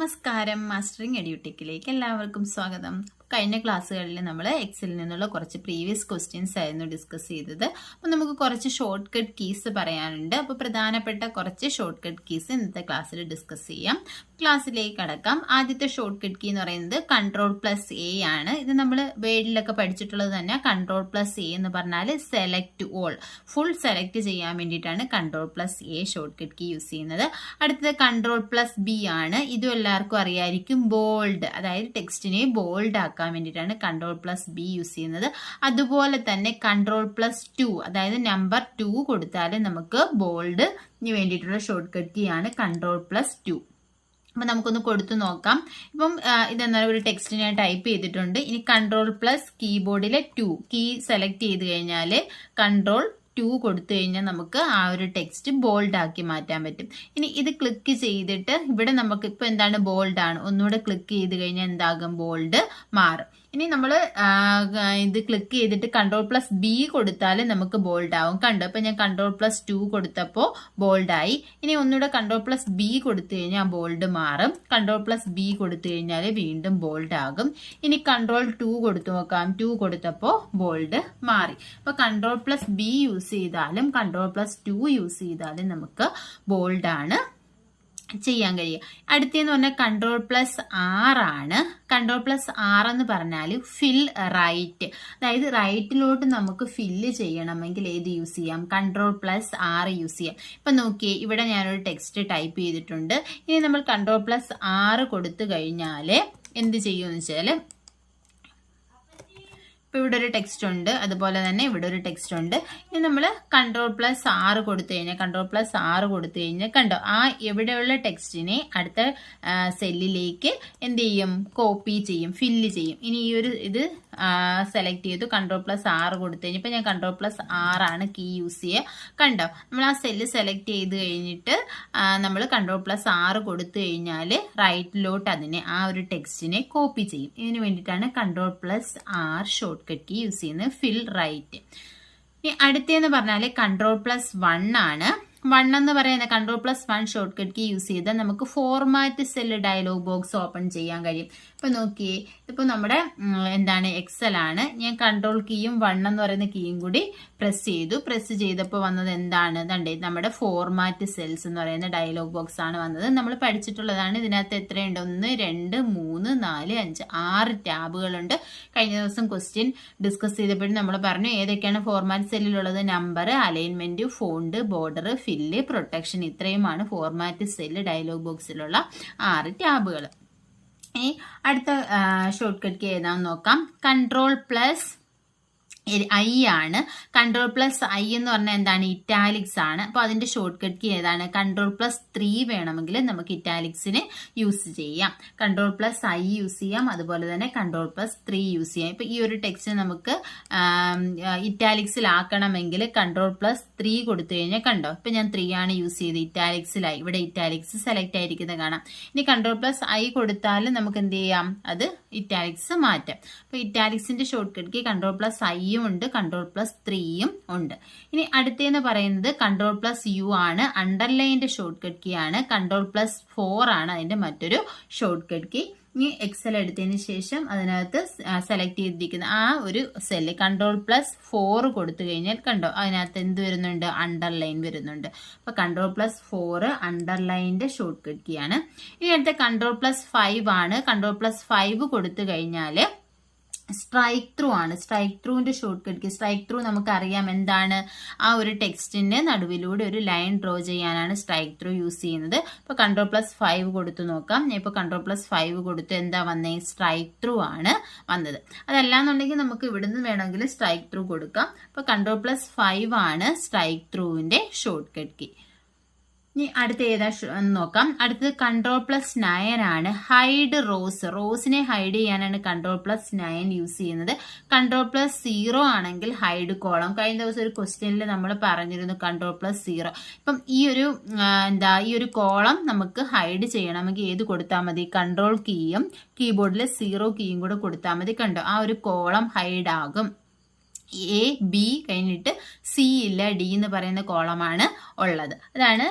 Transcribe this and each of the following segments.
നമസ്കാരം, മാസ്റ്ററിംഗ് എഡ്യൂടെക്കിലേക്ക് എല്ലാവർക്കും സ്വാഗതം. കഴിഞ്ഞ ക്ലാസ്സുകളിൽ നമ്മൾ എക്സലിൽ നിന്നുള്ള കുറച്ച് പ്രീവിയസ് ക്വസ്റ്റ്യൻസ് ആയിരുന്നു ഡിസ്കസ് ചെയ്തത്. അപ്പോൾ നമുക്ക് കുറച്ച് ഷോർട്ട് കട്ട് കീസ് പറയാനുണ്ട്. അപ്പോൾ പ്രധാനപ്പെട്ട കുറച്ച് ഷോർട്ട് കട്ട് കീസ് ഇന്നത്തെ ക്ലാസ്സിൽ ഡിസ്കസ് ചെയ്യാം. ക്ലാസ്സിലേക്ക് കടക്കാം. ആദ്യത്തെ ഷോർട്ട് കട്ട് കീ എന്ന് പറയുന്നത് Ctrl+A ആണ്. ഇത് നമ്മൾ വേർഡിലൊക്കെ പഠിച്ചിട്ടുള്ളത് തന്നെ. Ctrl+A എന്ന് പറഞ്ഞാൽ സെലക്ട് ഓൾ, ഫുൾ സെലക്ട് ചെയ്യാൻ വേണ്ടിയിട്ടാണ് Ctrl+A short cut key use ചെയ്യുന്നത്. അടുത്തത് Ctrl+B ആണ്. ഇതും എല്ലാവർക്കും അറിയായിരിക്കും. ബോൾഡ്, അതായത് ടെക്സ്റ്റിനെ ബോൾഡ് ആക്കാൻ വേണ്ടിയിട്ടാണ് Ctrl+B യൂസ് ചെയ്യുന്നത്. അതുപോലെ തന്നെ Ctrl+2, അതായത് നമ്പർ 2 കൊടുത്താൽ നമുക്ക് ബോൾഡിന് വേണ്ടിയിട്ടുള്ള ഷോർട്ട് കട്ട് കീ ആണ് Ctrl+2. അപ്പം നമുക്കൊന്ന് കൊടുത്തു നോക്കാം. ഇപ്പം ഇതെന്നാലും ഒരു ടെക്സ്റ്റ് ഞാൻ ടൈപ്പ് ചെയ്തിട്ടുണ്ട്. ഇനി Ctrl+ കീബോർഡിലെ 2 കീ സെലക്ട് ചെയ്ത് കഴിഞ്ഞാൽ Ctrl+2 കൊടുത്തു കഴിഞ്ഞാൽ നമുക്ക് ആ ഒരു ടെക്സ്റ്റ് ബോൾഡ് ആക്കി മാറ്റാൻ പറ്റും. ഇനി ഇത് ക്ലിക്ക് ചെയ്തിട്ട് ഇവിടെ നമുക്ക് ഇപ്പൊ എന്താണ് ബോൾഡ് ആണ്, ഒന്നുകൂടെ ക്ലിക്ക് ചെയ്ത് കഴിഞ്ഞാൽ എന്താകും, ബോൾഡ് മാറും. ഇനി നമ്മൾ ഇത് ക്ലിക്ക് ചെയ്തിട്ട് Ctrl+B കൊടുത്താൽ നമുക്ക് ബോൾഡ് ആവും. കണ്ടോ, അപ്പൊ ഞാൻ Ctrl+2 കൊടുത്തപ്പോൾ ബോൾഡ് ആയി. ഇനി ഒന്നുകൂടെ Ctrl+B കൊടുത്തു കഴിഞ്ഞാൽ ബോൾഡ് മാറും. Ctrl+B കൊടുത്തു കഴിഞ്ഞാൽ വീണ്ടും ബോൾഡ് ആകും. ഇനി Ctrl+2 കൊടുത്തു നോക്കാം. 2 കൊടുത്തപ്പോൾ ബോൾഡ് മാറി. അപ്പൊ Ctrl+B യൂസ് ചെയ്താലും Ctrl+2 യൂസ് ചെയ്താലും നമുക്ക് ബോൾഡ് ആണ് ചെയ്യാൻ കഴിയുക. അടുത്തെന്ന് പറഞ്ഞാൽ Ctrl+R ആണ്. Ctrl+R എന്ന് പറഞ്ഞാൽ ഫിൽ റൈറ്റ്, അതായത് റൈറ്റിലോട്ട് നമുക്ക് ഫില്ല് ചെയ്യണമെങ്കിൽ ഏത് യൂസ് ചെയ്യാം, Ctrl+R യൂസ് ചെയ്യാം. ഇപ്പൊ നോക്കിയേ, ഇവിടെ ഞാനൊരു ടെക്സ്റ്റ് ടൈപ്പ് ചെയ്തിട്ടുണ്ട്. ഇനി നമ്മൾ Ctrl+R കൊടുത്തു കഴിഞ്ഞാൽ എന്ത് ചെയ്യുമെന്ന് വെച്ചാൽ, ഇവിടെ ഒരു ടെക്സ്റ്റ് ഉണ്ട്, അതുപോലെ തന്നെ ഇവിടെ ഒരു ടെക്സ്റ്റ് ഉണ്ട്. ഇനി നമ്മൾ Ctrl+R കൊടുത്തു കഴിഞ്ഞാൽ കണ്ടോ, ആ എവിടെയുള്ള ടെക്സ്റ്റിനെ അടുത്ത സെല്ലിലേക്ക് എന്ത് ചെയ്യും, കോപ്പി ചെയ്യും, ഫില്ല് ചെയ്യും. ഇനി ഈ ഒരു ഇത് സെലക്ട് ചെയ്തു, Ctrl+R കൊടുത്തു കഴിഞ്ഞപ്പോൾ ഞാൻ Ctrl+R ആണ് കീ യൂസ് ചെയ്യുക. കണ്ടോ, നമ്മൾ ആ സെല്ല് സെലക്ട് ചെയ്ത് കഴിഞ്ഞിട്ട് നമ്മൾ Ctrl+R കൊടുത്തു കഴിഞ്ഞാൽ റൈറ്റിലോട്ട് അതിനെ, ആ ഒരു ടെക്സ്റ്റിനെ കോപ്പി ചെയ്യും. ഇതിന് വേണ്ടിയിട്ടാണ് Ctrl+R short cut key use ചെയ്യുന്നത്, ഫിൽ റൈറ്റ്. ഇനി അടുത്തെന്ന് പറഞ്ഞാൽ Ctrl+1 ആണ്. 1 എന്ന് പറയുന്ന Ctrl+1 short cut key use ചെയ്താൽ നമുക്ക് format cell dialog box open ചെയ്യാൻ കഴിയും. ഇപ്പൊ നോക്കിയേ, ഇതിപ്പോ നമ്മുടെ എന്താണ് എക്സൽ ആണ്. ഞാൻ കൺട്രോൾ കീയും 1 എന്ന് പറയുന്ന കീയും കൂടി പ്രസ് ചെയ്തു. പ്രസ് ചെയ്തപ്പോൾ വന്നത് എന്താണ്, ദണ്ടേ നമ്മുടെ ഫോർമാറ്റ് സെൽസ് എന്ന് പറയുന്ന ഡയലോഗ് ബോക്സ് ആണ് വന്നത്. നമ്മൾ പഠിച്ചിട്ടുള്ളതാണ്. ഇതിനകത്ത് എത്രയുണ്ട്, 1 2 3 4 5 6 ടാബുകളുണ്ട്. കഴിഞ്ഞ ദിവസം ക്വസ്റ്റ്യൻ ഡിസ്കസ് ചെയ്തപ്പോഴും നമ്മൾ പറഞ്ഞു ഏതൊക്കെയാണ് ഫോർമാറ്റ് സെല്ലിലുള്ളത്. Number, alignment, font, border, fill, protection, ഇത്രയുമാണ് ഫോർമാറ്റ് സെല്ല് ഡയലോഗ് ബോക്സിലുള്ള 6 ടാബുകൾ. ഇനി അടുത്ത ഷോർട്ട് കട്ട് കീ ഏതാണെന്ന് നോക്കാം. Ctrl+I ആണ്. Ctrl+I എന്ന് പറഞ്ഞാൽ എന്താണ്, ഇറ്റാലിക്സ് ആണ്. അപ്പൊ അതിന്റെ ഷോർട്ട് കട്ട് കീ ഏതാണ്, Ctrl+3 വേണമെങ്കിൽ നമുക്ക് ഇറ്റാലിക്സിന് യൂസ് ചെയ്യാം. Ctrl+I യൂസ് ചെയ്യാം, അതുപോലെ തന്നെ Ctrl+3 യൂസ് ചെയ്യാം. ഇപ്പൊ ഈ ഒരു ടെക്സ്റ്റ് നമുക്ക് ഇറ്റാലിക്സിലാക്കണമെങ്കിൽ Ctrl+3 കൊടുത്തു കഴിഞ്ഞാൽ കണ്ടോ, ഇപ്പൊ ഞാൻ 3 ആണ് യൂസ് ചെയ്ത് ഇറ്റാലിക്സിലായി. ഇവിടെ ഇറ്റാലിക്സ് സെലക്ട് ആയിരിക്കുന്നത് കാണാം. ഇനി Ctrl+I കൊടുത്താൽ നമുക്ക് എന്ത് ചെയ്യാം, അത് ഇറ്റാലിക്സ് മാറ്റാം. അപ്പൊ ഇറ്റാലിക്സിന്റെ ഷോർട്ട് കട്ട് കീ Ctrl+I ഉണ്ട്, Ctrl+3 ഉണ്ട്. ഇനി അടുത്തെന്ന് പറയുന്നത് Ctrl+U ആണ്. അണ്ടർലൈൻ്റെ ഷോർട്ട് കട്ട് കീ ആണ്. Ctrl+4 ആണ് അതിന്റെ മറ്റൊരു ഷോർട്ട് കട്ട് കീ. ഇനി എക്സൽ എടുത്തതിന് ശേഷം അതിനകത്ത് സെലക്ട് ചെയ്തിരിക്കുന്ന ആ ഒരു സെല്ല് Ctrl+4 കൊടുത്തു കഴിഞ്ഞാൽ കണ്ടോ, അതിനകത്ത് എന്ത് വരുന്നുണ്ട്, അണ്ടർലൈൻ വരുന്നുണ്ട്. അപ്പൊ Ctrl+4 അണ്ടർലൈൻ്റെ ഷോർട്ട് കട്ട് കീ ആണ്. ഇനി അടുത്ത Ctrl+5 ആണ്. Ctrl+5 കൊടുത്തു കഴിഞ്ഞാൽ സ്ട്രൈക്ക് ത്രൂ ആണ്. സ്ട്രൈക്ക് ത്രൂവിന്റെ shortcut key. Strike through നമുക്കറിയാം എന്താണ്, ആ ഒരു ടെക്സ്റ്റിന്റെ നടുവിലൂടെ ഒരു ലൈൻ ഡ്രോ ചെയ്യാനാണ് സ്ട്രൈക്ക് ത്രൂ യൂസ് ചെയ്യുന്നത്. ഇപ്പൊ Ctrl+5 കൊടുത്തു നോക്കാം. ഞാൻ ഇപ്പൊ Ctrl+5 കൊടുത്ത് എന്താ വന്നേ, സ്ട്രൈക്ക് ത്രൂ ആണ് വന്നത്. അതല്ലാന്നുണ്ടെങ്കിൽ നമുക്ക് ഇവിടുന്ന് വേണമെങ്കിൽ സ്ട്രൈക്ക് ത്രൂ കൊടുക്കാം. ഇപ്പൊ Ctrl+5 ആണ് സ്ട്രൈക്ക് ത്രൂവിന്റെ ഷോർട്ട് കട്ട് കീ. ഇനി അടുത്ത ഏതാ നോക്കാം. അടുത്തത് Ctrl+9 ആണ്. ഹൈഡ് റോസ്, റോസിനെ ഹൈഡ് ചെയ്യാനാണ് Ctrl+9 യൂസ് ചെയ്യുന്നത്. Ctrl+0 ആണെങ്കിൽ ഹൈഡ് കോളം. കഴിഞ്ഞ ദിവസം ഒരു ക്വസ്റ്റ്യനിൽ നമ്മൾ പറഞ്ഞിരുന്നു Ctrl+0. ഇപ്പം ഈ ഒരു കോളം നമുക്ക് ഹൈഡ് ചെയ്യണമെങ്കിൽ ഏത് കൊടുത്താൽ മതി, കൺട്രോൾ കീയും കീബോർഡിലെ 0 കീയും കൂടെ കൊടുത്താൽ മതി. കണ്ടോ, ആ ഒരു കോളം ഹൈഡ് ആകും. എ ബി കഴിഞ്ഞിട്ട് സി ഇല്ല, ഡി എന്ന് പറയുന്ന കോളമാണ് ഉള്ളത്. അതാണ്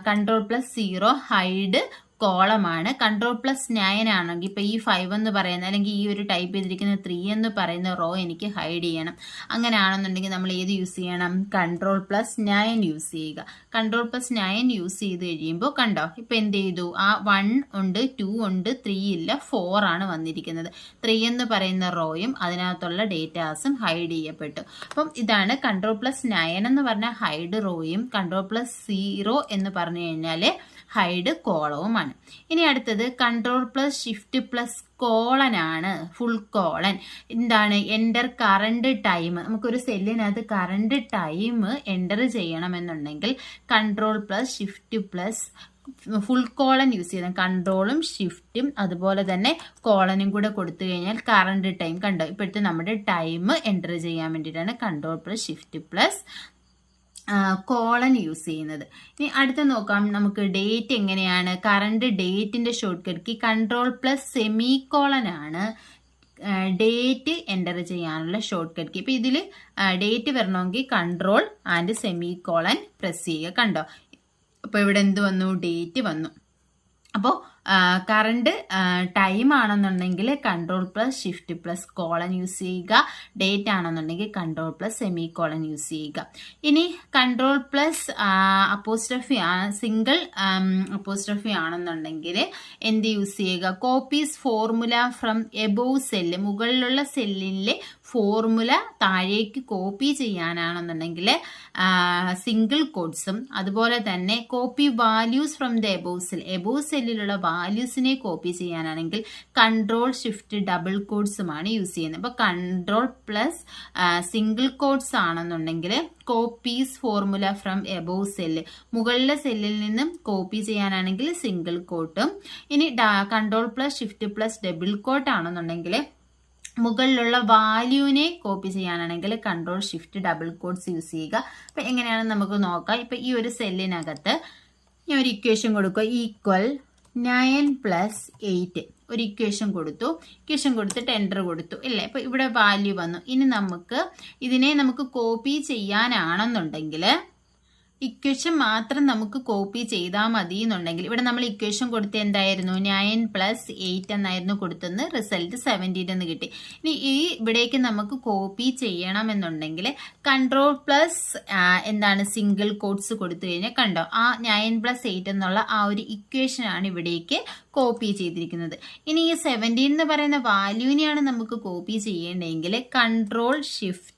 Ctrl+0 ഹൈഡ് കോളമാണ്. Ctrl+9 ആണെങ്കിൽ ഇപ്പൊ ഈ 5 എന്ന് പറയുന്ന അല്ലെങ്കിൽ ഈ ഒരു ടൈപ്പ് ചെയ്തിരിക്കുന്ന 3 എന്ന് പറയുന്ന റോ എനിക്ക് ഹൈഡ് ചെയ്യണം. അങ്ങനെയാണെന്നുണ്ടെങ്കിൽ നമ്മൾ ഏത് യൂസ് ചെയ്യണം? Ctrl+9 യൂസ് ചെയ്യുക. Ctrl+9 യൂസ് ചെയ്ത് കഴിയുമ്പോൾ കണ്ടോ ഇപ്പൊ എന്ത് ചെയ്തു? ആ 1 ഉണ്ട്, 2 ഉണ്ട്, 3 ഇല്ല, 4 ആണ് വന്നിരിക്കുന്നത്. 3 എന്ന് പറയുന്ന റോയും അതിനകത്തുള്ള ഡേറ്റാസും ഹൈഡ് ചെയ്യപ്പെട്ടു. അപ്പം ഇതാണ് Ctrl+9 എന്ന് പറഞ്ഞ ഹൈഡ് റോയും, Ctrl+0 എന്ന് പറഞ്ഞു കഴിഞ്ഞാല് ഹൈഡ് കോളവുമാണ്. ഇനി അടുത്തത് Ctrl+Shift+: ആണ്, ഫുൾ കോളൻ. എന്താണ്? Enter current time. നമുക്കൊരു സെല്ലിനകത്ത് കറണ്ട് ടൈം എൻ്റർ ചെയ്യണമെന്നുണ്ടെങ്കിൽ Ctrl+Shift+ ഫുൾ കോളൻ യൂസ് ചെയ്യണം. കൺട്രോളും ഷിഫ്റ്റും അതുപോലെ തന്നെ കോളനും കൂടെ കൊടുത്തു കഴിഞ്ഞാൽ കറണ്ട് ടൈം കണ്ടോ. ഇപ്പോഴത്തെ നമ്മുടെ ടൈം എൻ്റർ ചെയ്യാൻ വേണ്ടിയിട്ടാണ് Ctrl+Shift+ കോളൻ യൂസ് ചെയ്യുന്നത്. ഇനി അടുത്ത നോക്കാം, നമുക്ക് ഡേറ്റ് എങ്ങനെയാണ്? കറണ്ട് ഡേറ്റിന്റെ ഷോർട്ട് കട്ട് കീ Ctrl+semicolon ആണ് ഡേറ്റ് എൻ്റർ ചെയ്യാനുള്ള ഷോർട്ട് കട്ട് കീ. ഇപ്പൊ ഇതിൽ ഡേറ്റ് വരണമെങ്കിൽ Ctrl+semicolon പ്രസ് ചെയ്യുക. കണ്ടോ അപ്പോൾ ഇവിടെ എന്ത് വന്നു? ഡേറ്റ് വന്നു. അപ്പോൾ കറണ്ട് ടൈം ആണെന്നുണ്ടെങ്കിൽ Ctrl+Shift+ യൂസ് ചെയ്യുക. ഡേറ്റ് ആണെന്നുണ്ടെങ്കിൽ Ctrl+semicolon യൂസ് ചെയ്യുക. ഇനി Ctrl+apostrophe സിംഗിൾ അപ്പോസ്ട്രഫി ആണെന്നുണ്ടെങ്കിൽ എന്ത് യൂസ് ചെയ്യുക? Copies formula from above cell, മുകളിലുള്ള സെല്ലിലെ ഫോർമുല താഴേക്ക് കോപ്പി ചെയ്യാനാണെന്നുണ്ടെങ്കിൽ സിംഗിൾ കോഡ്സും അതുപോലെ തന്നെ copy values from the above cell, above സെല്ലിലുള്ള വാല്യൂസിനെ കോപ്പി ചെയ്യാനാണെങ്കിൽ Ctrl+Shift+: യൂസ് ചെയ്യുന്നത്. അപ്പോൾ Ctrl+ സിംഗിൾ കോഡ്സ് ആണെന്നുണ്ടെങ്കിൽ copies formula from above cell, മുകളിലെ സെല്ലിൽ നിന്നും കോപ്പി ചെയ്യാനാണെങ്കിൽ സിംഗിൾ കോട്ടും. ഇനി Ctrl+Shift+: ആണെന്നുണ്ടെങ്കിൽ മുകളിലുള്ള വാല്യൂവിനെ കോപ്പി ചെയ്യാനാണെങ്കിൽ Ctrl+Shift+ യൂസ് ചെയ്യുക. അപ്പൊ എങ്ങനെയാണെന്ന് നമുക്ക് നോക്കാം. ഇപ്പൊ ഈ ഒരു സെല്ലിനകത്ത് ഞാൻ ഒരു ഇക്വേഷൻ കൊടുക്കുക, =9+8 ഒരു ഇക്വേഷൻ കൊടുത്തു. ഇക്വേഷൻ കൊടുത്തിട്ട് എൻ്റർ കൊടുത്തു ഇല്ലേ. അപ്പൊ ഇവിടെ വാല്യൂ വന്നു. ഇനി ഇതിനെ നമുക്ക് കോപ്പി ചെയ്യാനാണെന്നുണ്ടെങ്കിൽ ഇക്വേഷൻ മാത്രം നമുക്ക് കോപ്പി ചെയ്താൽ മതി എന്നുണ്ടെങ്കിൽ ഇവിടെ നമ്മൾ ഇക്വേഷൻ കൊടുത്ത് എന്തായിരുന്നു? 9+8 എന്നായിരുന്നു കൊടുത്തെന്ന്, റിസൾട്ട് 17 എന്ന് കിട്ടി. ഇനി ഈ ഇവിടേക്ക് നമുക്ക് കോപ്പി ചെയ്യണമെന്നുണ്ടെങ്കിൽ Ctrl+ സിംഗിൾ കോട്ട്സ് കൊടുത്തു കഴിഞ്ഞാൽ കണ്ടോ ആ 9+8 എന്നുള്ള ആ ഒരു ഇക്വേഷൻ ആണ് ഇവിടേക്ക് കോപ്പി ചെയ്തിരിക്കുന്നത്. ഇനി ഈ 17 എന്ന് പറയുന്ന വാല്യൂവിനെയാണ് നമുക്ക് കോപ്പി ചെയ്യേണ്ടതെങ്കിൽ Ctrl+Shift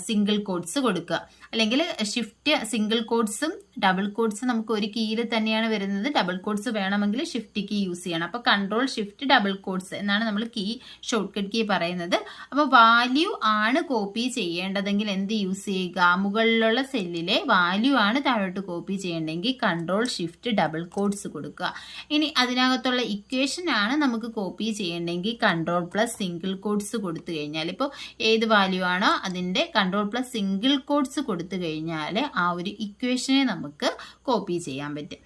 സിംഗിൾ കോട്ട്സ് കൊടുക്കുക. അല്ലെങ്കിൽ ഷിഫ്റ്റ് സിംഗിൾ കോഡ്സും ഡബിൾ കോഡ്സും നമുക്ക് ഒരു കീയിൽ തന്നെയാണ് വരുന്നത്. ഡബിൾ കോഡ്സ് വേണമെങ്കിൽ ഷിഫ്റ്റ് കീ യൂസ് ചെയ്യണം. അപ്പോൾ Ctrl+Shift+ എന്നാണ് നമ്മൾ കീ ഷോർട്ട് കട്ട് കീ പറയുന്നത്. അപ്പോൾ വാല്യൂ ആണ് കോപ്പി ചെയ്യേണ്ടതെങ്കിൽ എന്ത് യൂസ് ചെയ്യുക? മുകളിലുള്ള സെല്ലിലെ വാല്യൂ ആണ് താഴോട്ട് കോപ്പി ചെയ്യേണ്ടെങ്കിൽ Ctrl+Shift+ കൊടുക്കുക. ഇനി അതിനകത്തുള്ള ഇക്വേഷൻ ആണ് നമുക്ക് കോപ്പി ചെയ്യേണ്ടെങ്കിൽ Ctrl+ സിംഗിൾ കോഡ്സ് കൊടുത്തു കഴിഞ്ഞാൽ ഇപ്പോൾ ഏത് വാല്യൂ ആണോ അതിന്റെ Ctrl+സിംഗിൾ കോഡ്സ് കൊടുത്തു കഴിഞ്ഞാൽ ആ ഒരു ഇക്വേഷനെ നമുക്ക് കോപ്പി ചെയ്യാൻ പറ്റും.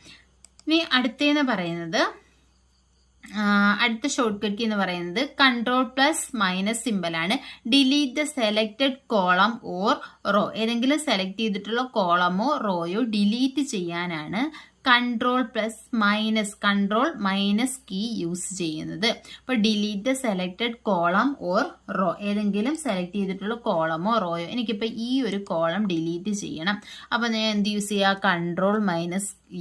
ഇനി അടുത്തേന്ന് പറയുന്നത് അടുത്ത ഷോർട്ട് കട്ട് കീ എന്ന് പറയുന്നത് Ctrl+- സിമ്പൽ ആണ്. Delete the selected column or row, ഏതെങ്കിലും സെലക്ട് ചെയ്തിട്ടുള്ള കോളമോ റോയോ ഡിലീറ്റ് ചെയ്യാനാണ് Ctrl+- കീ യൂസ് ചെയ്യുന്നത്. അപ്പോൾ delete the selected column or row, ഏതെങ്കിലും സെലക്ട് ചെയ്തിട്ടുള്ള കോളമോ റോയോ, എനിക്കിപ്പോൾ ഈ ഒരു കോളം ഡിലീറ്റ് ചെയ്യണം. അപ്പോൾ ഞാൻ എന്ത് യൂസ് ചെയ്യുക? Ctrl-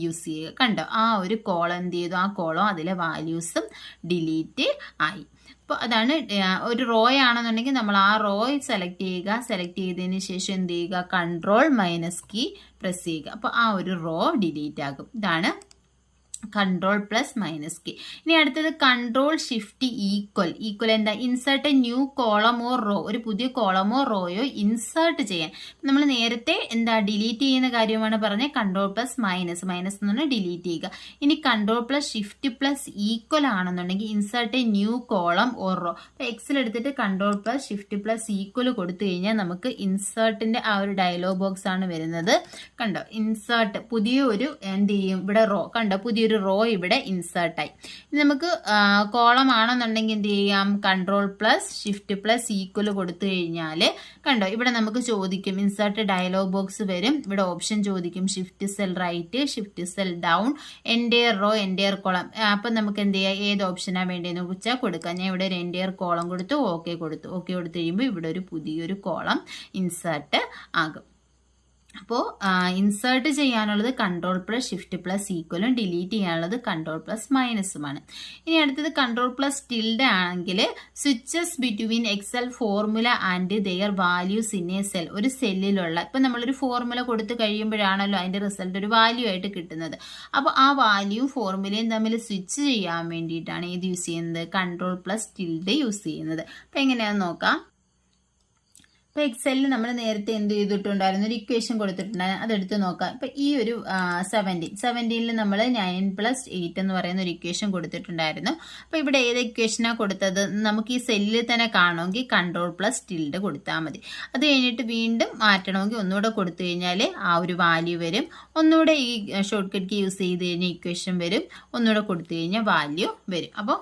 യൂസ് ചെയ്യുക. കണ്ടോ ആ ഒരു കോളം എന്ത് ചെയ്തു? ആ കോളം അതിലെ വാല്യൂസും ഡിലീറ്റ് ആയി. അപ്പോൾ അതാണ് ഒരു റോ ആണെന്നുണ്ടെങ്കിൽ നമ്മൾ ആ റോ സെലക്ട് ചെയ്യുക. സെലക്ട് ചെയ്തതിന് ശേഷം എന്ത് ചെയ്യുക? Ctrl- കീ പ്രസ് ചെയ്യുക. അപ്പോൾ ആ ഒരു റോ ഡിലീറ്റ് ആകും. ഇതാണ് Ctrl+- കീ. ഇനി അടുത്തത് Ctrl+Shift= എന്താ? Insert a new column or row, ഒരു പുതിയ കോളമോ റോയോ ഇൻസേർട്ട് ചെയ്യാൻ. നമ്മൾ നേരത്തെ എന്താ ഡിലീറ്റ് ചെയ്യുന്ന കാര്യമാണ് പറഞ്ഞത്. Ctrl+- എന്ന് പറഞ്ഞാൽ ഡിലീറ്റ് ചെയ്യുക. ഇനി Ctrl+Shift+= ആണെന്നുണ്ടെങ്കിൽ insert a new column or row. അപ്പോൾ എക്സൽ എടുത്തിട്ട് Ctrl+Shift+= കൊടുത്തു കഴിഞ്ഞാൽ നമുക്ക് ഇൻസേർട്ടിന്റെ ആ ഒരു ഡയലോഗ് ബോക്സ് ആണ് വരുന്നത്. കണ്ടോ ഇൻസേർട്ട് പുതിയ ഒരു എന്ത് ചെയ്യും? ഇവിടെ റോ കണ്ടോ, പുതിയൊരു റോ ഇവിടെ ഇൻസേർട്ട് ആയി. ഇനി നമുക്ക് കോളം ആണെന്നുണ്ടെങ്കിൽ എന്ത് ചെയ്യാം, control plus shift plus equal കൊടുത്തു കഴിഞ്ഞാൽ കണ്ടോ ഇവിടെ നമുക്ക് ചോദിക്കും, ഇൻസേർട്ട് ഡയലോഗ് ബോക്സ് വരും. ഇവിടെ ഓപ്ഷൻ ചോദിക്കും, shift cell right, shift cell down, entire row, entire column. അപ്പം നമുക്ക് എന്ത് ചെയ്യാം, ഏത് ഓപ്ഷനാണ് വേണ്ടതെന്ന് വെച്ചാൽ കൊടുക്കാം. ഞാൻ ഇവിടെ ഒരു എൻഡയർ കോളം കൊടുത്തു, ഓക്കെ കൊടുത്തു. ഓക്കെ കൊടുത്തു കഴിയുമ്പോൾ ഇവിടെ ഒരു പുതിയൊരു കോളം ഇൻസേർട്ട് ആകും. അപ്പോൾ ഇൻസേർട്ട് ചെയ്യാനുള്ളത് കൺട്രോൾ പ്ലസ് ഷിഫ്റ്റ് പ്ലസ് ഈക്വലും, ഡിലീറ്റ് ചെയ്യാനുള്ളത് കൺട്രോൾ പ്ലസ് മൈനസുമാണ്. ഇനി അടുത്തത് കൺട്രോൾ പ്ലസ് ടിൽഡ് ആണെങ്കിൽ switches between Excel formula and their values in a cell. ഒരു സെല്ലിലുള്ള, ഇപ്പം നമ്മളൊരു ഫോർമുല കൊടുത്ത് കഴിയുമ്പോഴാണല്ലോ അതിൻ്റെ റിസൾട്ട് ഒരു വാല്യൂ ആയിട്ട് കിട്ടുന്നത്. അപ്പോൾ ആ വാല്യൂ ഫോർമുലയും തമ്മിൽ സ്വിച്ച് ചെയ്യാൻ വേണ്ടിയിട്ടാണ് ഏത് യൂസ് ചെയ്യുന്നത്, കൺട്രോൾ പ്ലസ് ടിൽഡ് യൂസ് ചെയ്യുന്നത്. അപ്പം എങ്ങനെയാണെന്ന് നോക്കാം. ഇപ്പോൾ എക്സലിൽ നമ്മൾ നേരത്തെ എന്ത് ചെയ്തിട്ടുണ്ടായിരുന്നു, ഒരു ഇക്വേഷൻ കൊടുത്തിട്ടുണ്ടായിരുന്നു, അതെടുത്ത് നോക്കാം. ഇപ്പം ഈ ഒരു 17ൽ നമ്മൾ 9 + 8 എന്ന് പറയുന്ന ഒരു ഇക്വേഷൻ കൊടുത്തിട്ടുണ്ടായിരുന്നു. അപ്പോൾ ഇവിടെ ഏത് ഇക്വേഷനാണ് കൊടുത്തത്, നമുക്ക് ഈ സെല്ലിൽ തന്നെ കാണുമെങ്കിൽ കൺട്രോൾ പ്ലസ് ടിൽഡ് കൊടുത്താൽ മതി. അത് കഴിഞ്ഞിട്ട് വീണ്ടും മാറ്റണമെങ്കിൽ ഒന്നുകൂടെ കൊടുത്തു കഴിഞ്ഞാൽ ആ ഒരു വാല്യൂ വരും. ഒന്നുകൂടെ ഈ ഷോർട്ട് കട്ട് കീ യൂസ് ചെയ്ത് കഴിഞ്ഞാൽ ഇക്വേഷൻ വരും. ഒന്നുകൂടെ കൊടുത്തു കഴിഞ്ഞാൽ വാല്യൂ വരും. അപ്പോൾ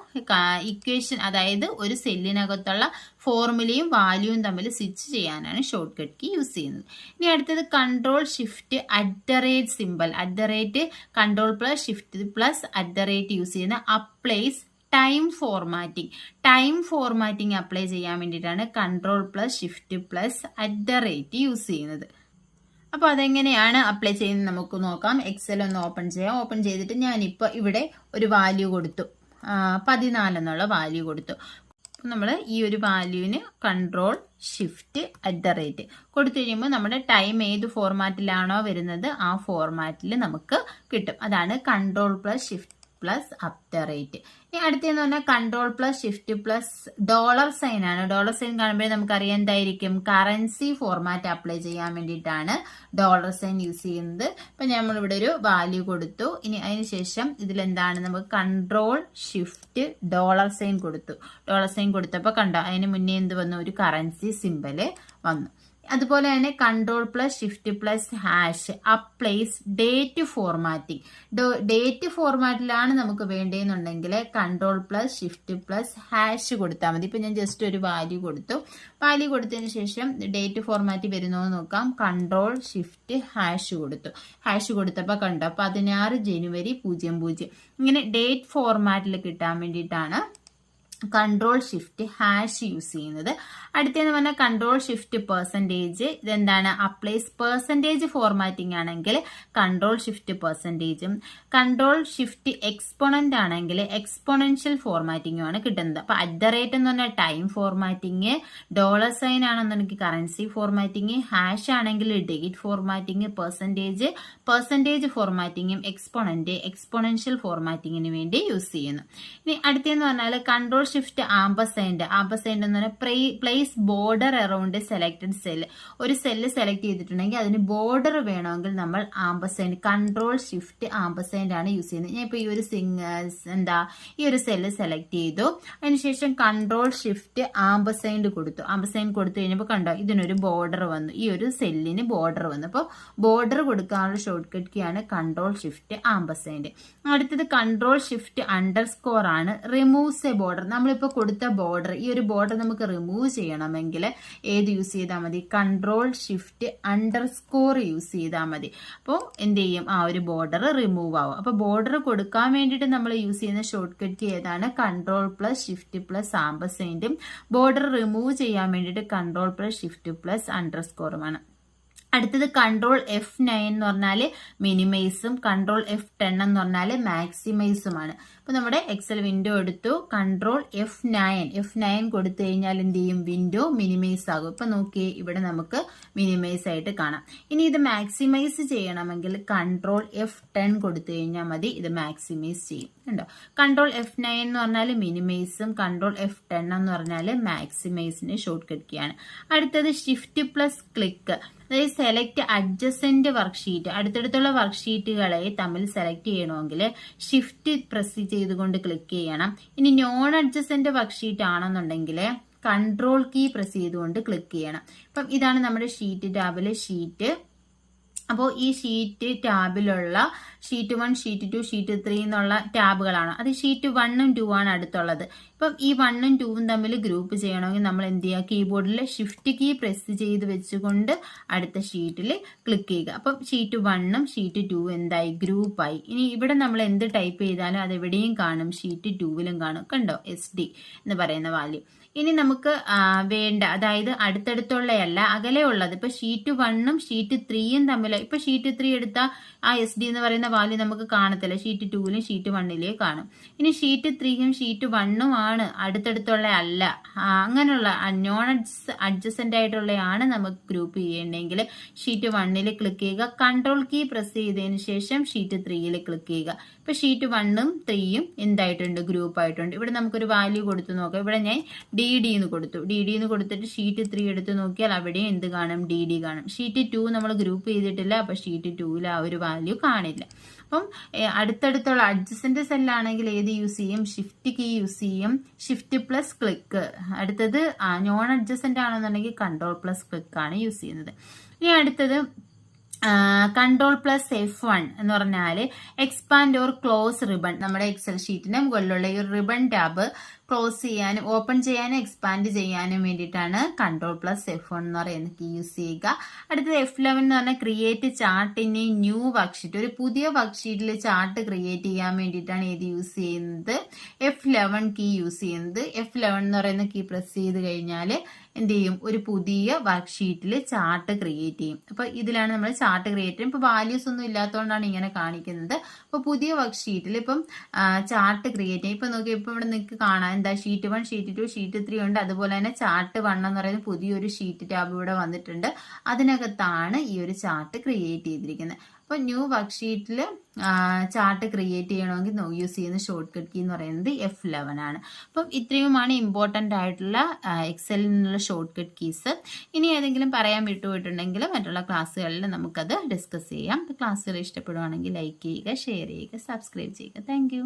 ഇക്വേഷൻ, അതായത് ഒരു സെല്ലിനകത്തുള്ള ഫോർമുലയും വാല്യൂവും തമ്മിൽ സ്വിച്ച് ചെയ്യാനാണ് ഷോർട്ട് കട്ട് കീ യൂസ് ചെയ്യുന്നത്. ഇനി അടുത്തത് control shift @ symbol, @ control plus shift plus @ use ചെയ്യുന്ന applies time formatting. Time formatting apply ചെയ്യാൻ വേണ്ടിയിട്ടാണ് control plus shift plus @ use ചെയ്യുന്നത്. അപ്പോൾ അതെങ്ങനെയാണ് അപ്ലൈ ചെയ്യുന്നത് നമുക്ക് നോക്കാം. എക്സൽ ഒന്ന് ഓപ്പൺ ചെയ്യാം. ഓപ്പൺ ചെയ്തിട്ട് ഞാനിപ്പോൾ ഇവിടെ ഒരു വാല്യൂ കൊടുത്തു, 14 എന്നുള്ള വാല്യൂ കൊടുത്തു. നമ്മൾ ഈ ഒരു വാല്യൂവിന് കൺട്രോൾ ഷിഫ്റ്റ് @ കൊടുത്തു കഴിയുമ്പോൾ നമ്മുടെ ടൈം ഏത് ഫോർമാറ്റിലാണോ വരുന്നത് ആ ഫോർമാറ്റിൽ നമുക്ക് കിട്ടും. അതാണ് കൺട്രോൾ പ്ലസ് ഷിഫ്റ്റ് പ്ലസ് @. ഇനി അടുത്തെന്ന് പറഞ്ഞാൽ കൺട്രോൾ പ്ലസ് ഷിഫ്റ്റ് പ്ലസ് $സൈൻ ആണ്. $സൈൻ കാണുമ്പോൾ നമുക്കറിയാം എന്തായിരിക്കും, കറൻസി ഫോർമാറ്റ് അപ്ലൈ ചെയ്യാൻ വേണ്ടിയിട്ടാണ് $സൈൻ യൂസ് ചെയ്യുന്നത്. ഇപ്പം നമ്മളിവിടെ ഒരു വാല്യൂ കൊടുത്തു. ഇനി അതിനുശേഷം ഇതിലെന്താണ്, നമുക്ക് കൺട്രോൾ ഷിഫ്റ്റ് $സൈൻ കൊടുത്തു. $സൈൻ കൊടുത്തപ്പോൾ കണ്ടോ അതിന് മുന്നേ എന്ത് വന്നു, ഒരു കറൻസി സിമ്പല് വന്നു. അതുപോലെ തന്നെ control plus shift plus hash applies date formatting. Date ഫോർമാറ്റിലാണ് നമുക്ക് വേണ്ടതെന്നുണ്ടെങ്കിൽ control plus shift plus hash കൊടുത്താൽ മതി. ഇപ്പം ഞാൻ ജസ്റ്റ് ഒരു വാല്യൂ കൊടുത്തു. വാല്യൂ കൊടുത്തതിന് ശേഷം ഡേറ്റ് ഫോർമാറ്റ് വരുന്നോ നോക്കാം. കൺട്രോൾ ഷിഫ്റ്റ് ഹാഷ് കൊടുത്തു. ഹാഷ് കൊടുത്തപ്പോൾ കണ്ടോ 16 ജനുവരി 00. ഇങ്ങനെ ഡേറ്റ് ഫോർമാറ്റിൽ കിട്ടാൻ വേണ്ടിയിട്ടാണ് കൺട്രോൾ ഷിഫ്റ്റ് ഹാഷ് യൂസ് ചെയ്യുന്നത്. അടുത്തെന്ന് പറഞ്ഞാൽ കൺട്രോൾ ഷിഫ്റ്റ് %. ഇതെന്താണ്, അപ്ലൈസ് പെർസെൻറ്റേജ് ഫോർമാറ്റിംഗ് ആണെങ്കിൽ control shift %. Control shift exponent ആണെങ്കിൽ എക്സ്പോണൻഷ്യൽ ഫോർമാറ്റിംഗും ആണ് കിട്ടുന്നത്. അപ്പൊ @ എന്ന് പറഞ്ഞാൽ ടൈം ഫോർമാറ്റിംഗ്, $സൈൻ ആണെന്നുണ്ടെങ്കിൽ കറൻസി ഫോർമാറ്റിംഗ്, ഹാഷ് ആണെങ്കിൽ ഡേറ്റ് ഫോർമാറ്റിംഗ്, പെർസെൻറ്റേജ് ഫോർമാറ്റിംഗും, എക്സ്പോണൻഷ്യൽ ഫോർമാറ്റിംഗിന് വേണ്ടി യൂസ് ചെയ്യുന്നു. ഇനി അടുത്തെന്ന് പറഞ്ഞാൽ കൺട്രോൾ ഷിഫ്റ്റ് ആംപർസൈൻഡ് എന്ന് പറഞ്ഞാൽ place border around selected cell. ഒരു സെല്ല് സെലക്ട് ചെയ്തിട്ടുണ്ടെങ്കിൽ അതിന് ബോർഡർ വേണമെങ്കിൽ നമ്മൾ ആംപർസൈൻഡ്, കൺട്രോൾ ഷിഫ്റ്റ് ആംപർസൈൻഡ് ആണ് യൂസ് ചെയ്യുന്നത്. ഞാൻ ഇപ്പോൾ ഈ ഒരു സെല്ല് സെലക്ട് ചെയ്തു. അതിനുശേഷം കൺട്രോൾ ഷിഫ്റ്റ് ആംപർസൈൻഡ് കൊടുത്തു. ആംപർസൈൻഡ് കൊടുത്തു കഴിഞ്ഞപ്പോൾ കണ്ടോ ഇതിനൊരു ബോർഡർ വന്നു, ഈ ഒരു സെല്ലിന് ബോർഡർ വന്നു. അപ്പോൾ ബോർഡർ കൊടുക്കാനുള്ള ഷോർട്ട് കട്ട് കീ ആണ് കൺട്രോൾ ഷിഫ്റ്റ് ആംപർസൈൻഡ്. അടുത്തത് കൺട്രോൾ ഷിഫ്റ്റ് _ ആണ് റിമൂവ്സ് എ ബോർഡർ. നമ്മളിപ്പോൾ കൊടുത്ത ബോർഡർ, ഈ ഒരു ബോർഡർ നമുക്ക് റിമൂവ് ചെയ്യണമെങ്കിൽ ഏത് യൂസ് ചെയ്താൽ മതി, കൺട്രോൾ ഷിഫ്റ്റ് _ യൂസ് ചെയ്താൽ മതി. അപ്പോൾ എന്ത് ചെയ്യും, ആ ഒരു ബോർഡർ റിമൂവ് ആവും. അപ്പോൾ ബോർഡർ കൊടുക്കാൻ വേണ്ടിയിട്ട് നമ്മൾ യൂസ് ചെയ്യുന്ന ഷോർട്ട് കട്ട് കീ ഏതാണ്, കൺട്രോൾ പ്ലസ് ഷിഫ്റ്റ് പ്ലസ് ആംപർസൈൻഡും, ബോർഡർ റിമൂവ് ചെയ്യാൻ വേണ്ടിയിട്ട് കൺട്രോൾ പ്ലസ് ഷിഫ്റ്റ് പ്ലസ് _ അടുത്തത് കൺട്രോൾ F9 എന്ന് പറഞ്ഞാൽ മിനിമൈസും, കൺട്രോൾ F10 എന്ന് പറഞ്ഞാൽ മാക്സിമൈസുമാണ്. അപ്പൊ നമ്മുടെ എക്സൽ വിൻഡോ എടുത്തു, കൺട്രോൾ F9 കൊടുത്തു കഴിഞ്ഞാൽ എന്ത് ചെയ്യും, വിൻഡോ മിനിമൈസ് ആകും. ഇപ്പൊ നോക്കിയേ ഇവിടെ നമുക്ക് മിനിമൈസ് ആയിട്ട് കാണാം. ഇനി ഇത് മാക്സിമൈസ് ചെയ്യണമെങ്കിൽ കൺട്രോൾ F10 കൊടുത്തു കഴിഞ്ഞാൽ മതി, ഇത് മാക്സിമൈസ് ചെയ്യും. ഉണ്ടോ, കൺട്രോൾ F9 എന്ന് പറഞ്ഞാൽ മിനിമൈസും, കൺട്രോൾ F10 എന്ന് പറഞ്ഞാൽ മാക്സിമൈസിന് ഷോർട്ട് കട്ട് കീയാണ്. അടുത്തത് ഷിഫ്റ്റ് പ്ലസ് ക്ലിക്ക്, അതായത് സെലക്ട് അഡ്ജസന്റ് വർക്ക്ഷീറ്റ്. അടുത്തടുത്തുള്ള വർക്ക്ഷീറ്റുകളെ തമ്മിൽ സെലക്ട് ചെയ്യണമെങ്കിൽ ഷിഫ്റ്റ് പ്രസ് ചെയ്തുകൊണ്ട് ക്ലിക്ക് ചെയ്യണം. ഇനി നോൺ അഡ്ജസന്റ് വർക്ക്ഷീറ്റ് ആണെന്നുണ്ടെങ്കിൽ കൺട്രോൾ കീ പ്രസ് ചെയ്തുകൊണ്ട് ക്ലിക്ക് ചെയ്യണം. അപ്പം ഇതാണ് നമ്മുടെ ഷീറ്റ് ടാബിലെ ഷീറ്റ്. അപ്പോൾ ഈ ഷീറ്റ് ടാബിലുള്ള ഷീറ്റ് 1, ഷീറ്റ് 2, ഷീറ്റ് 3 എന്നുള്ള ടാബുകളാണ്. അത് ഷീറ്റ് 1ഉം 2 ആണ് അടുത്തുള്ളത്. ഇപ്പം ഈ 1ഉം 2ഉം തമ്മിൽ ഗ്രൂപ്പ് ചെയ്യണമെങ്കിൽ നമ്മൾ എന്ത് ചെയ്യുക, കീബോർഡിൽ ഷിഫ്റ്റ് കീ പ്രസ് ചെയ്ത് വെച്ചുകൊണ്ട് അടുത്ത ഷീറ്റിൽ ക്ലിക്ക് ചെയ്യുക. അപ്പം ഷീറ്റ് 1ഉം ഷീറ്റ് 2ഉം എന്തായി, ഗ്രൂപ്പായി. ഇനി ഇവിടെ നമ്മൾ എന്ത് ടൈപ്പ് ചെയ്താലും അത് എവിടെയും കാണും, ഷീറ്റ് 2വിലും കാണും. കണ്ടോ, SD എന്ന് പറയുന്ന വാല്യൂ. ഇനി നമുക്ക് വേണ്ട, അതായത് അടുത്തടുത്തുള്ളയല്ല, അകലെയുള്ളത്. ഇപ്പൊ ഷീറ്റ് 1ഉം ഷീറ്റ് 3യും തമ്മിൽ, ഇപ്പൊ ഷീറ്റ് 3 എടുത്താൽ ആ SD എന്ന് പറയുന്ന വാല്യൂ നമുക്ക് കാണത്തില്ല, ഷീറ്റ് 2വിലും ഷീറ്റ് 1ലും കാണും. ഇനി ഷീറ്റ് 3യും ഷീറ്റ് 1ഉം ആണ് അടുത്തടുത്തുള്ള അല്ല, അങ്ങനെയുള്ള നോൺ അഡ്ജസന്റ് ആയിട്ടുള്ളതാണ് നമുക്ക് ഗ്രൂപ്പ് ചെയ്യേണ്ടെങ്കിൽ ഷീറ്റ് 1ൽ ക്ലിക്ക് ചെയ്യുക, കൺട്രോൾ കീ പ്രസ് ചെയ്തതിന് ശേഷം ഷീറ്റ് 3ൽ ക്ലിക്ക് ചെയ്യുക. ഇപ്പൊ ഷീറ്റ് 1ഉം 3യും എന്തായിട്ടുണ്ട്, ഗ്രൂപ്പ് ആയിട്ടുണ്ട്. ഇവിടെ നമുക്കൊരു വാല്യൂ കൊടുത്തു നോക്കാം. ഇവിടെ ഞാൻ DD എന്ന് കൊടുത്തു. DD എന്ന് കൊടുത്തിട്ട് ഷീറ്റ് 3 എടുത്ത് നോക്കിയാൽ അവിടെ എന്ത് കാണും, DD കാണും. ഷീറ്റ് 2 നമ്മൾ ഗ്രൂപ്പ് ചെയ്തിട്ടില്ല, അപ്പൊ ഷീറ്റ് 2ൽ ആ ഒരു വാല്യൂ കാണില്ല. അപ്പം അടുത്തടുത്തുള്ള അഡ്ജസന്റ് സെല്ലാണെങ്കിൽ ഏത് യൂസ് ചെയ്യും, ഷിഫ്റ്റ് കീ യൂസ് ചെയ്യും, ഷിഫ്റ്റ് പ്ലസ് ക്ലിക്ക്. അടുത്തത് നോൺ അഡ്ജസന്റ് ആണെന്നുണ്ടെങ്കിൽ കൺട്രോൾ പ്ലസ് ക്ലിക്ക് ആണ് യൂസ് ചെയ്യുന്നത്. ഇനി അടുത്തത് കൺട്രോൾ പ്ലസ് F1 എന്ന് പറഞ്ഞാൽ എക്സ്പാൻഡ് ഓർ ക്ലോസ് റിബൺ. നമ്മുടെ എക്സൽ ഷീറ്റിന്റെ മുകളിലുള്ള ഈ റിബൺ ടാബ് ക്ലോസ് ചെയ്യാനും ഓപ്പൺ ചെയ്യാനും എക്സ്പാൻഡ് ചെയ്യാനും വേണ്ടിയിട്ടാണ് കൺട്രോൾ പ്ലസ് F1 എന്ന് പറയുന്ന കീ യൂസ് ചെയ്യുക. അടുത്തത് F11 എന്ന് പറഞ്ഞാൽ create chart in A new worksheet. ഒരു പുതിയ വർക്ക്ഷീറ്റിൽ ചാർട്ട് ക്രിയേറ്റ് ചെയ്യാൻ വേണ്ടിയിട്ടാണ് ഇത് യൂസ് ചെയ്യുന്നത്, F11 കീ യൂസ് ചെയ്യുന്നത്. F11 എന്ന് പറയുന്ന കീ പ്രസ് ചെയ്ത് കഴിഞ്ഞാൽ എന്ത് ചെയ്യും, ഒരു പുതിയ വർക്ക്ഷീറ്റിൽ ചാർട്ട് ക്രിയേറ്റ് ചെയ്യും. അപ്പൊ ഇതിലാണ് നമ്മൾ ചാർട്ട് ക്രിയേറ്റ് ചെയ്യും. ഇപ്പൊ വാല്യൂസ് ഒന്നും ഇല്ലാത്തതുകൊണ്ടാണ് ഇങ്ങനെ കാണിക്കുന്നത്. അപ്പൊ പുതിയ വർക്ക്ഷീറ്റിൽ ഇപ്പം ചാർട്ട് ക്രിയേറ്റ് ചെയ്യും. ഇപ്പൊ നോക്കി, ഇപ്പൊ ഇവിടെ നിങ്ങൾക്ക് കാണാം എന്താ, ഷീറ്റ് 1, ഷീറ്റ് 2, ഷീറ്റ് 3 ഉണ്ട്. അതുപോലെ തന്നെ ചാർട്ട് 1 എന്ന് പറയുന്ന പുതിയൊരു ഷീറ്റ് ടാബ് ഇവിടെ വന്നിട്ടുണ്ട്. അതിനകത്താണ് ഈ ഒരു ചാർട്ട് ക്രിയേറ്റ് ചെയ്തിരിക്കുന്നത്. അപ്പൊ ന്യൂ വർക്ക്ഷീറ്റിൽ ചാർട്ട് ക്രിയേറ്റ് ചെയ്യണമെങ്കിൽ യൂസ് ചെയ്യുന്ന ഷോർട്ട് കട്ട് കീ എന്ന് പറയുന്നത് F11 ആണ്. അപ്പം ഇത്രയുമാണ് ഇമ്പോർട്ടൻ്റ് ആയിട്ടുള്ള എക്സലിൽ നിന്നുള്ള ഷോർട്ട് കട്ട് കീസ്. ഇനി ഏതെങ്കിലും പറയാൻ വിട്ടുപോയിട്ടുണ്ടെങ്കിൽ മറ്റുള്ള ക്ലാസ്സുകളിൽ നമുക്കത് ഡിസ്കസ് ചെയ്യാം. ക്ലാസ്സുകൾ ഇഷ്ടപ്പെടുവാണെങ്കിൽ ലൈക്ക് ചെയ്യുക, ഷെയർ ചെയ്യുക, സബ്സ്ക്രൈബ് ചെയ്യുക. താങ്ക്